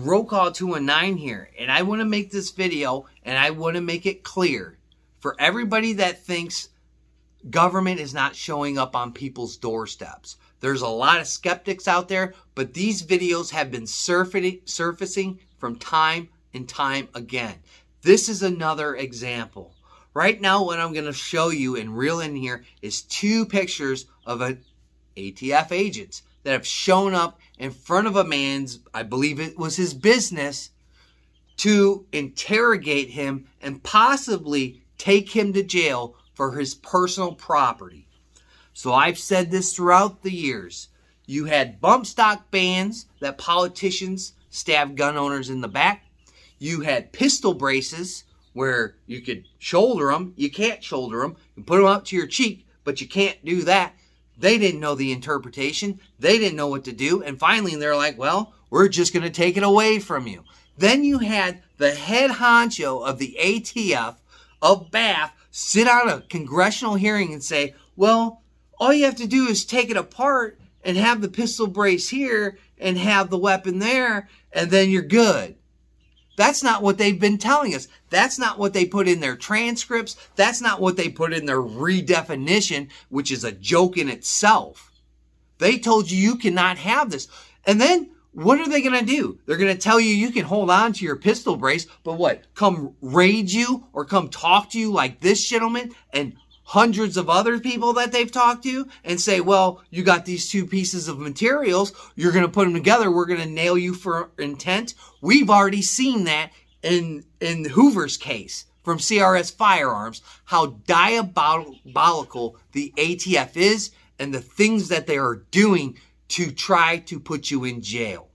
Roll Call 219 here, and I want to make this video, and I want to make it clear for everybody that thinks government is not showing up on people's doorsteps. There's a lot of skeptics out there, but these videos have been surfacing from time and time again. This is another example. Right now, what I'm going to show you and reel in here is 2 pictures of an ATF agents that have shown up in front of a man's, I believe it was his business, to interrogate him and possibly take him to jail for his personal property. So I've said this throughout the years. You had bump stock bans that politicians stabbed gun owners in the back. You had pistol braces where you could shoulder them. You can't shoulder them. You put them up to your cheek, but you can't do that. They didn't know the interpretation. They didn't know what to do. And finally, they're like, well, we're just going to take it away from you. Then you had the head honcho of the ATF of Bath sit on a congressional hearing and say, well, all you have to do is take it apart and have the pistol brace here and have the weapon there, and then you're good. That's not what they've been telling us. That's not what they put in their transcripts. That's not what they put in their redefinition, which is a joke in itself. They told you you cannot have this. And then what are they going to do? They're going to tell you you can hold on to your pistol brace, but what? Come raid you or come talk to you like this gentleman and hundreds of other people that they've talked to and say, well, you got these 2 pieces of materials. You're going to put them together. We're going to nail you for intent. We've already seen that in Hoover's case from CRS Firearms, how diabolical the ATF is and the things that they are doing to try to put you in jail.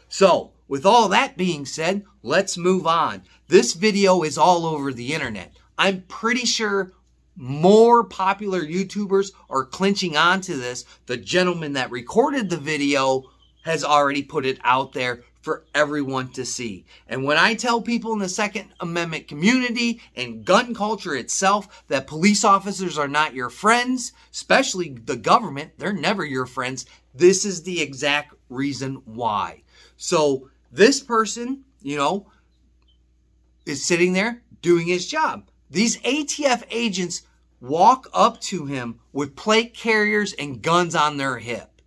So, with all that being said, let's move on. This video is all over the internet. I'm pretty sure more popular YouTubers are clinching onto this. The gentleman that recorded the video has already put it out there for everyone to see. And when I tell people in the Second Amendment community and gun culture itself that police officers are not your friends, especially the government, they're never your friends, this is the exact reason why. So this person, is sitting there doing his job. These ATF agents walk up to him with plate carriers and guns on their hip.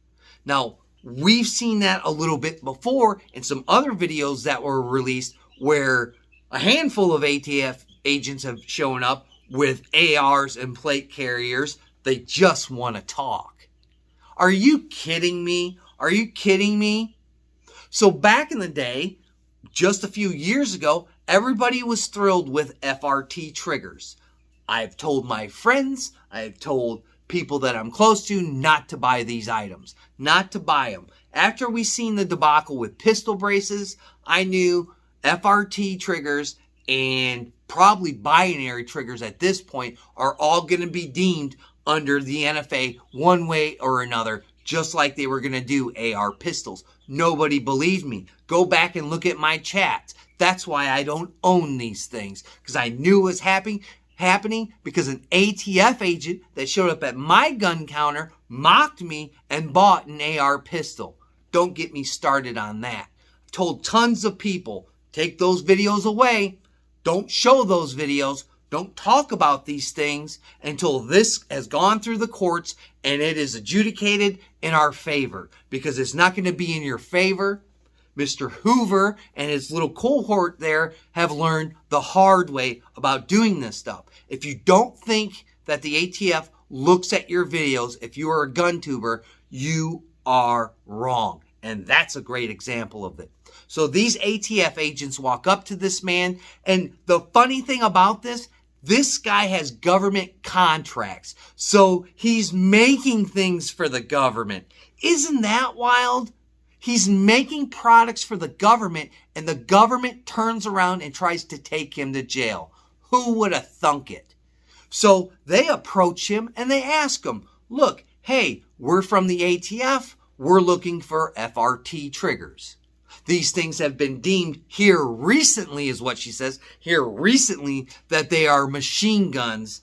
Now, we've seen that a little bit before in some other videos that were released where a handful of ATF agents have shown up with ARs and plate carriers. They just want to talk. Are you kidding me? Are you kidding me? So back in the day, just a few years ago, everybody was thrilled with FRT triggers. I've told my friends, I've told people that I'm close to not to buy these items, not to buy them. After we seen the debacle with pistol braces, I knew FRT triggers and probably binary triggers at this point are all going to be deemed under the NFA one way or another, just like they were going to do AR pistols. Nobody believed me. Go back and look at my chats. That's why I don't own these things, because I knew it was happening because an ATF agent that showed up at my gun counter mocked me and bought an AR pistol. Don't get me started on that. I've told tons of people, take those videos away. Don't show those videos. Don't talk about these things until this has gone through the courts and it is adjudicated in our favor, because it's not going to be in your favor. Mr. Hoover and his little cohort there have learned the hard way about doing this stuff. If you don't think that the ATF looks at your videos, if you are a gun tuber, you are wrong. And that's a great example of it. So these ATF agents walk up to this man, and the funny thing about this guy has government contracts. So he's making things for the government. Isn't that wild? He's making products for the government, and the government turns around and tries to take him to jail. Who would have thunk it? So they approach him and they ask him, look, hey, we're from the ATF. We're looking for FRT triggers. These things have been deemed here recently, is what she says, here recently, that they are machine guns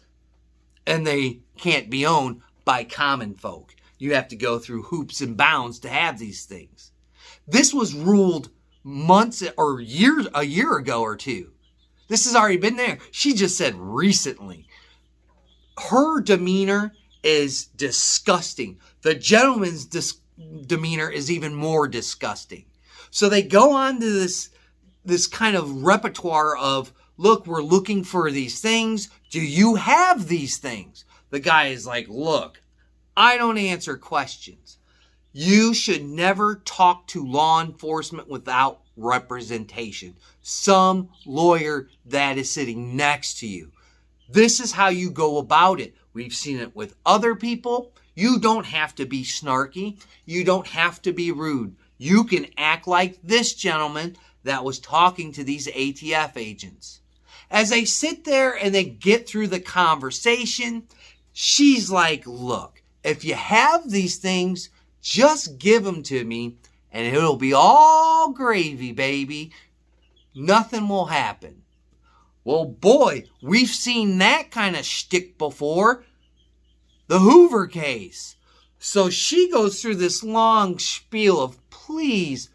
and they can't be owned by common folk. You have to go through hoops and bounds to have these things. This was ruled months or years, a year ago or two. This has already been there. She just said recently. Her demeanor is disgusting. The gentleman's demeanor is even more disgusting. So they go on to this kind of repertoire of, look, we're looking for these things. Do you have these things? The guy is like, look, I don't answer questions. You should never talk to law enforcement without representation. Some lawyer that is sitting next to you. This is how you go about it. We've seen it with other people. You don't have to be snarky. You don't have to be rude. You can act like this gentleman that was talking to these ATF agents. As they sit there and they get through the conversation, she's like, look, if you have these things, just give them to me and it'll be all gravy, baby. Nothing will happen. Well, boy, we've seen that kind of shtick before. The Hoover case. So she goes through this long spiel of, please,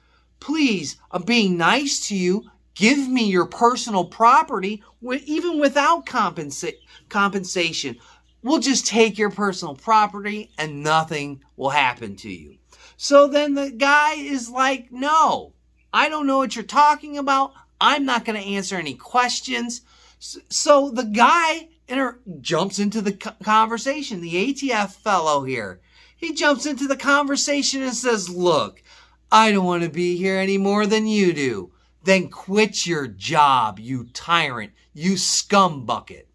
I'm being nice to you. Give me your personal property, even without compensation. We'll just take your personal property and nothing will happen to you. So then the guy is like, no, I don't know what you're talking about. I'm not going to answer any questions. So the guy jumps into the conversation. The ATF fellow here, he jumps into the conversation and says, look, I don't want to be here any more than you do. Then quit your job, you tyrant, you scumbucket.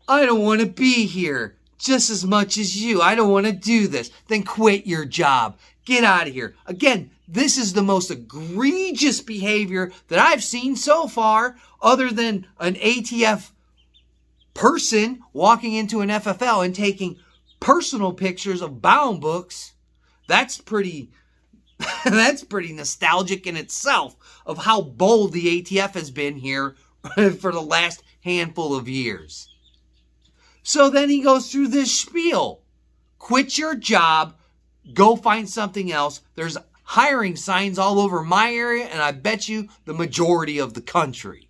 I don't want to be here just as much as you. I don't want to do this. Then quit your job. Get out of here. Again, this is the most egregious behavior that I've seen so far, other than an ATF person walking into an FFL and taking personal pictures of bound books. That's pretty nostalgic in itself of how bold the ATF has been here for the last handful of years. So then he goes through this spiel. Quit your job. Go find something else. There's hiring signs all over my area, and I bet you the majority of the country.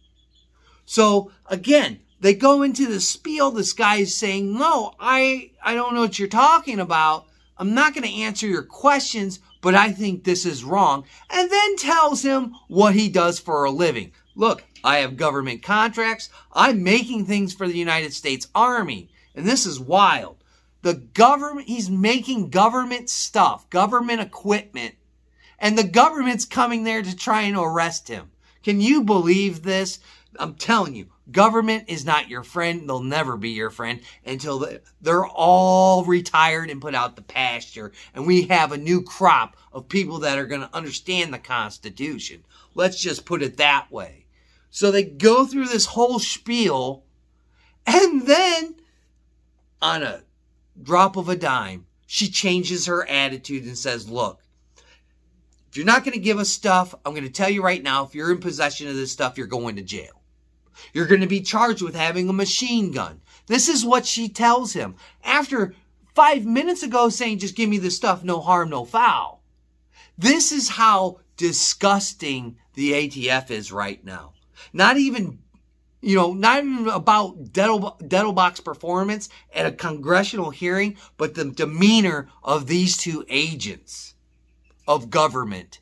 So again, they go into the spiel. This guy is saying, no, I don't know what you're talking about. I'm not going to answer your questions, but I think this is wrong. And then tells him what he does for a living. Look, I have government contracts. I'm making things for the United States Army. And this is wild. He's making government stuff, government equipment. And the government's coming there to try and arrest him. Can you believe this? I'm telling you, government is not your friend. They'll never be your friend until they're all retired and put out the pasture. And we have a new crop of people that are going to understand the Constitution. Let's just put it that way. So they go through this whole spiel, and then on a drop of a dime, she changes her attitude and says, look, if you're not going to give us stuff, I'm going to tell you right now, if you're in possession of this stuff, you're going to jail. You're going to be charged with having a machine gun. This is what she tells him. After 5 minutes ago saying, just give me the stuff, no harm, no foul. This is how disgusting the ATF is right now. Not even about Dettelbach's performance at a congressional hearing, but the demeanor of these two agents of government.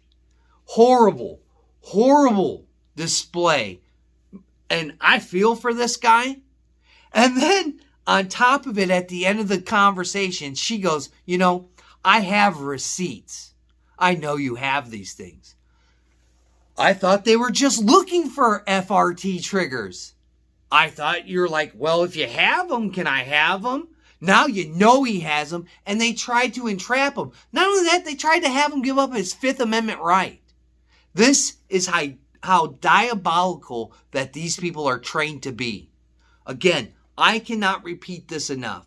Horrible, horrible display. And I feel for this guy. And then on top of it, at the end of the conversation, she goes, I have receipts. I know you have these things. I thought they were just looking for FRT triggers. I thought you're like, well, if you have them, can I have them? Now you know he has them, and they tried to entrap him. Not only that, they tried to have him give up his Fifth Amendment right. This is how diabolical that these people are trained to be. Again, I cannot repeat this enough.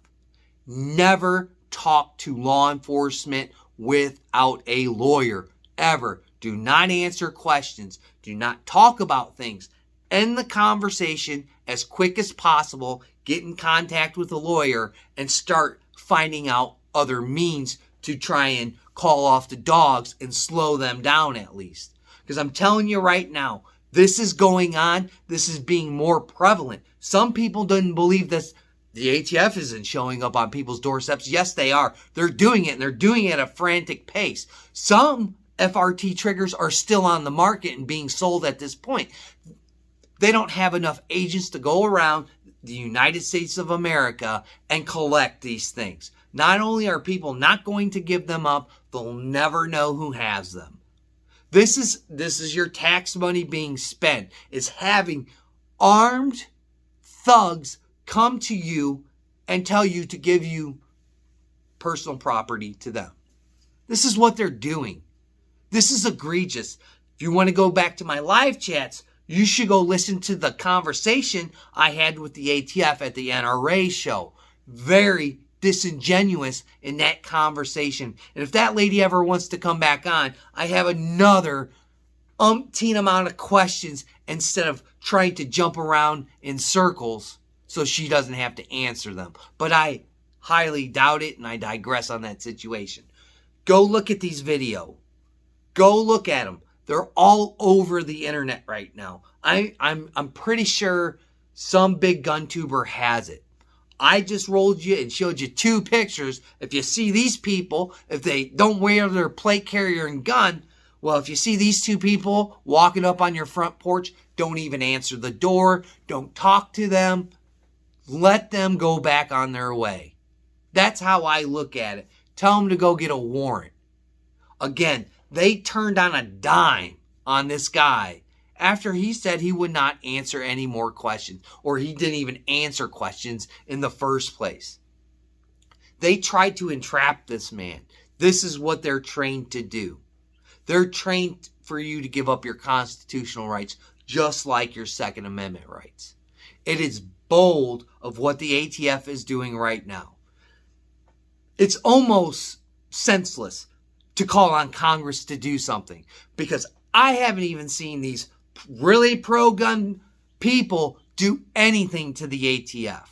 Never talk to law enforcement without a lawyer, ever. Do not answer questions. Do not talk about things. End the conversation as quick as possible. Get in contact with a lawyer and start finding out other means to try and call off the dogs and slow them down at least. Because I'm telling you right now, this is going on. This is being more prevalent. Some people didn't believe this. The ATF isn't showing up on people's doorsteps. Yes, they are. They're doing it, and they're doing it at a frantic pace. Some FRT triggers are still on the market and being sold at this point. They don't have enough agents to go around the United States of America and collect these things. Not only are people not going to give them up, they'll never know who has them. This is your tax money being spent. It's having armed thugs come to you and tell you to give you personal property to them. This is what they're doing. This is egregious. If you want to go back to my live chats, you should go listen to the conversation I had with the ATF at the NRA show. Very disingenuous in that conversation. And if that lady ever wants to come back on, I have another umpteen amount of questions instead of trying to jump around in circles so she doesn't have to answer them. But I highly doubt it, and I digress on that situation. Go look at these videos. Go look at them. They're all over the internet right now. I'm pretty sure some big gun tuber has it. I just rolled you and showed you 2 pictures. If you see these people, if they don't wear their plate carrier and gun, well, if you see these 2 people walking up on your front porch, don't even answer the door. Don't talk to them. Let them go back on their way. That's how I look at it. Tell them to go get a warrant. Again, they turned on a dime on this guy after he said he would not answer any more questions, or he didn't even answer questions in the first place. They tried to entrap this man. This is what they're trained to do. They're trained for you to give up your constitutional rights, just like your Second Amendment rights. It is bold of what the ATF is doing right now. It's almost senseless to call on Congress to do something, because I haven't even seen these really pro-gun people do anything to the ATF.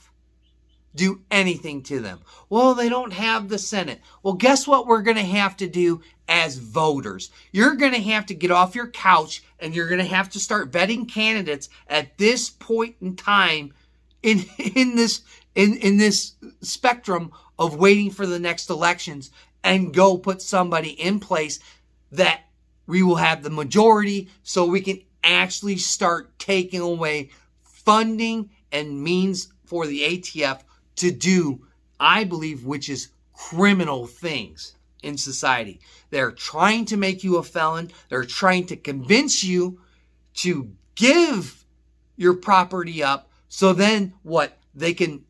Do anything to them. Well, they don't have the Senate. Well, guess what we're going to have to do as voters? You're going to have to get off your couch and you're going to have to start vetting candidates at this point in time in this spectrum of waiting for the next elections, and go put somebody in place that we will have the majority, so we can actually start taking away funding and means for the ATF to do, I believe, which is criminal things in society. They're trying to make you a felon. They're trying to convince you to give your property up, so then what? They can,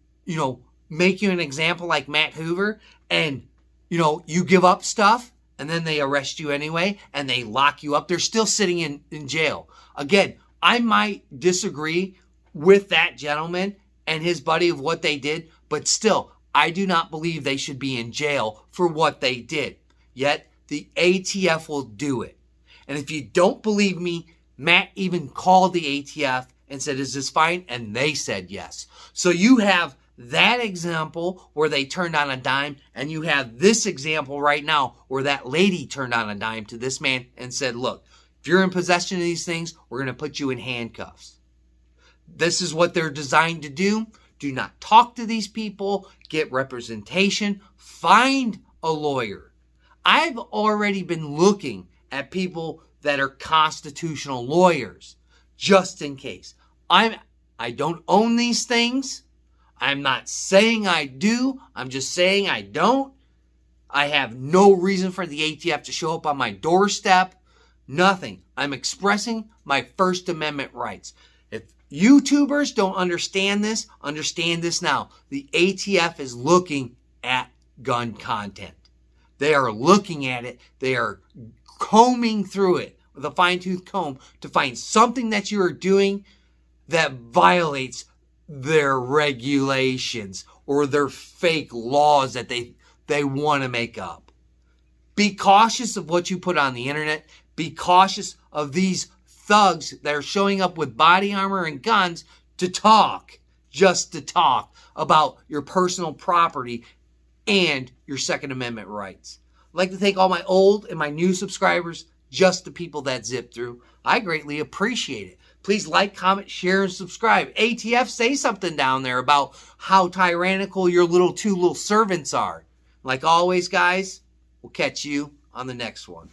make you an example like Matt Hoover, and, you give up stuff, and then they arrest you anyway, and they lock you up. They're still sitting in jail. Again, I might disagree with that gentleman and his buddy of what they did, but still, I do not believe they should be in jail for what they did. Yet, the ATF will do it. And if you don't believe me, Matt even called the ATF and said, is this fine? And they said yes. So you have that example where they turned on a dime, and you have this example right now where that lady turned on a dime to this man and said, look, if you're in possession of these things, we're going to put you in handcuffs. This is what they're designed to do. Do not talk to these people. Get representation. Find a lawyer. I've already been looking at people that are constitutional lawyers, just in case. I don't own these things. I'm not saying I do. I'm just saying I don't. I have no reason for the ATF to show up on my doorstep. Nothing. I'm expressing my First Amendment rights. If YouTubers don't understand this now. The ATF is looking at gun content. They are looking at it. They are combing through it with a fine-tooth comb to find something that you are doing that violates their regulations or their fake laws that they want to make up. Be cautious of what you put on the internet. Be cautious of these thugs that are showing up with body armor and guns to talk, just to talk about your personal property and your Second Amendment rights. I'd like to thank all my old and my new subscribers. just the people that zip through. I greatly appreciate it. Please like, comment, share, and subscribe. ATF, say something down there about how tyrannical your two little servants are. Like always, guys, we'll catch you on the next one.